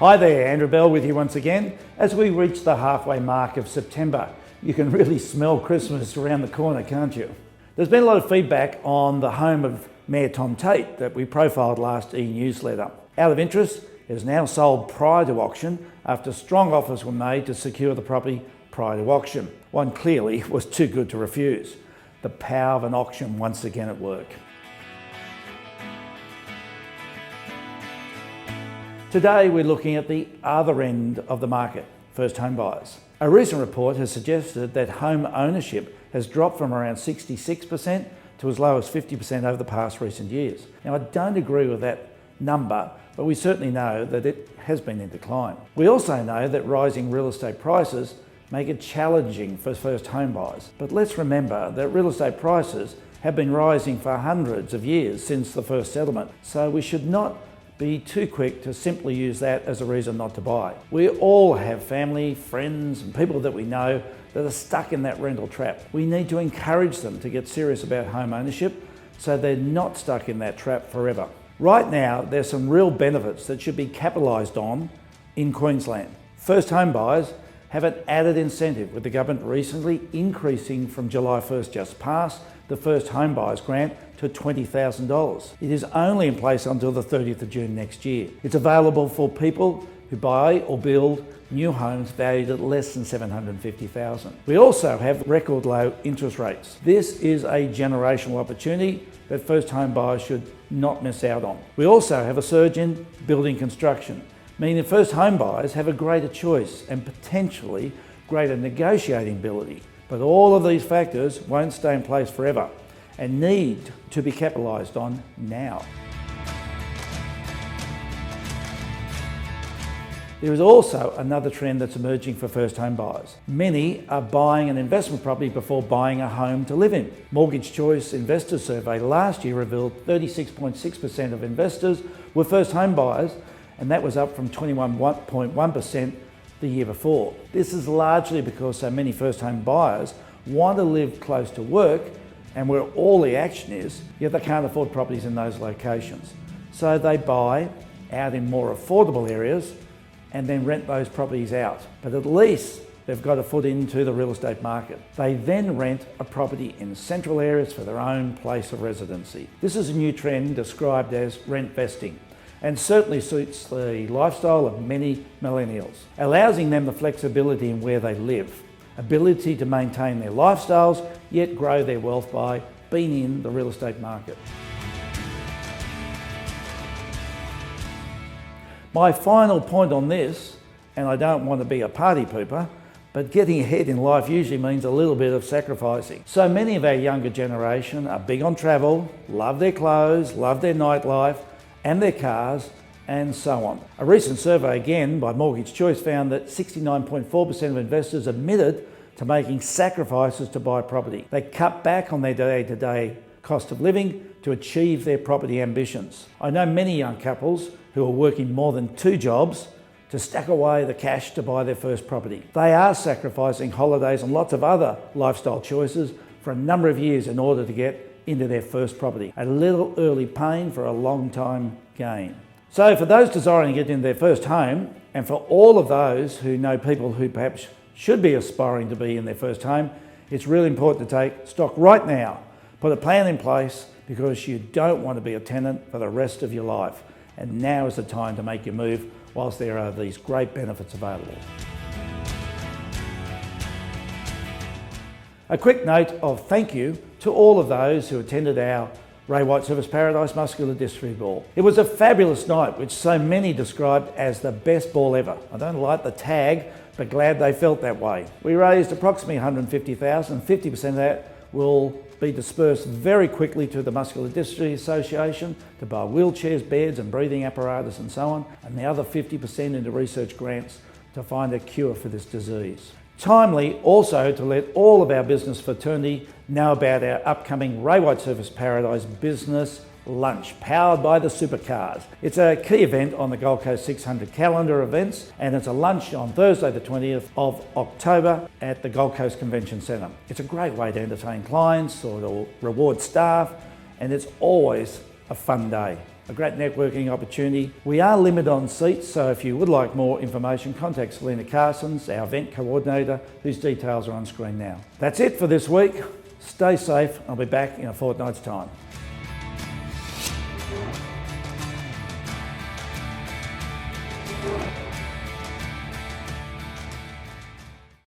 Hi there, Andrew Bell with you once again. As we reach the halfway mark of September, you can really smell Christmas around the corner, can't you? There's been a lot of feedback on the home of Mayor Tom Tate that we profiled last e-newsletter. Out of interest, it is now sold prior to auction after strong offers were made to secure the property prior to auction. One clearly was too good to refuse. The power of an auction once again at work. Today we're looking at the other end of the market, first home buyers. A recent report has suggested that home ownership has dropped from around 66% to as low as 50% over the past recent years. Now I don't agree with that number, but we certainly know that it has been in decline. We also know that rising real estate prices make it challenging for first home buyers. But let's remember that real estate prices have been rising for hundreds of years since the first settlement, so we should not be too quick to simply use that as a reason not to buy. We all have family, friends and people that we know that are stuck in that rental trap. We need to encourage them to get serious about home ownership so they're not stuck in that trap forever. Right now, there's some real benefits that should be capitalised on in Queensland. First home buyers have an added incentive, with the government recently increasing from July 1st just past the first home buyers grant to $20,000. It is only in place until the 30th of June next year. It's available for people who buy or build new homes valued at less than $750,000. We also have record low interest rates. This is a generational opportunity that first home buyers should not miss out on. We also have a surge in building construction, meaning first home buyers have a greater choice and potentially greater negotiating ability. But all of these factors won't stay in place forever and need to be capitalised on now. There is also another trend that's emerging for first home buyers. Many are buying an investment property before buying a home to live in. Mortgage Choice Investor Survey last year revealed 36.6% of investors were first home buyers, and that was up from 21.1% the year before. This is largely because so many first home buyers want to live close to work and where all the action is, yet they can't afford properties in those locations. So they buy out in more affordable areas and then rent those properties out. But at least they've got a foot into the real estate market. They then rent a property in central areas for their own place of residency. This is a new trend described as rent vesting, and certainly suits the lifestyle of many millennials, allowing them the flexibility in where they live, ability to maintain their lifestyles, yet grow their wealth by being in the real estate market. My final point on this, and I don't want to be a party pooper, but getting ahead in life usually means a little bit of sacrificing. So many of our younger generation are big on travel, love their clothes, love their nightlife, and their cars, and so on. A recent survey again by Mortgage Choice found that 69.4% of investors admitted to making sacrifices to buy property. They cut back on their day-to-day cost of living to achieve their property ambitions. I know many young couples who are working more than 2 jobs to stack away the cash to buy their first property. They are sacrificing holidays and lots of other lifestyle choices for a number of years in order to get into their first property. A little early pain for a long time gain. So for those desiring to get into their first home, and for all of those who know people who perhaps should be aspiring to be in their first home, it's really important to take stock right now. Put a plan in place, because you don't want to be a tenant for the rest of your life. And now is the time to make your move whilst there are these great benefits available. A quick note of thank you to all of those who attended our Ray White Surfers Paradise Muscular Dystrophy Ball. It was a fabulous night, which so many described as the best ball ever. I don't like the tag, but glad they felt that way. We raised approximately $150,000, 50% of that will be dispersed very quickly to the Muscular Dystrophy Association to buy wheelchairs, beds and breathing apparatus and so on, and the other 50% into research grants to find a cure for this disease. Timely also to let all of our business fraternity know about our upcoming Ray White Surfers Paradise Business Lunch, powered by the supercars. It's a key event on the Gold Coast 600 calendar events, and it's a lunch on Thursday the 20th of October at the Gold Coast Convention Centre. It's a great way to entertain clients or to reward staff, and it's always a fun day. a great networking opportunity. We are limited on seats, so if you would like more information, contact Selena Carsons, our event coordinator, whose details are on screen now. That's it for this week. Stay safe. I'll be back in a fortnight's time.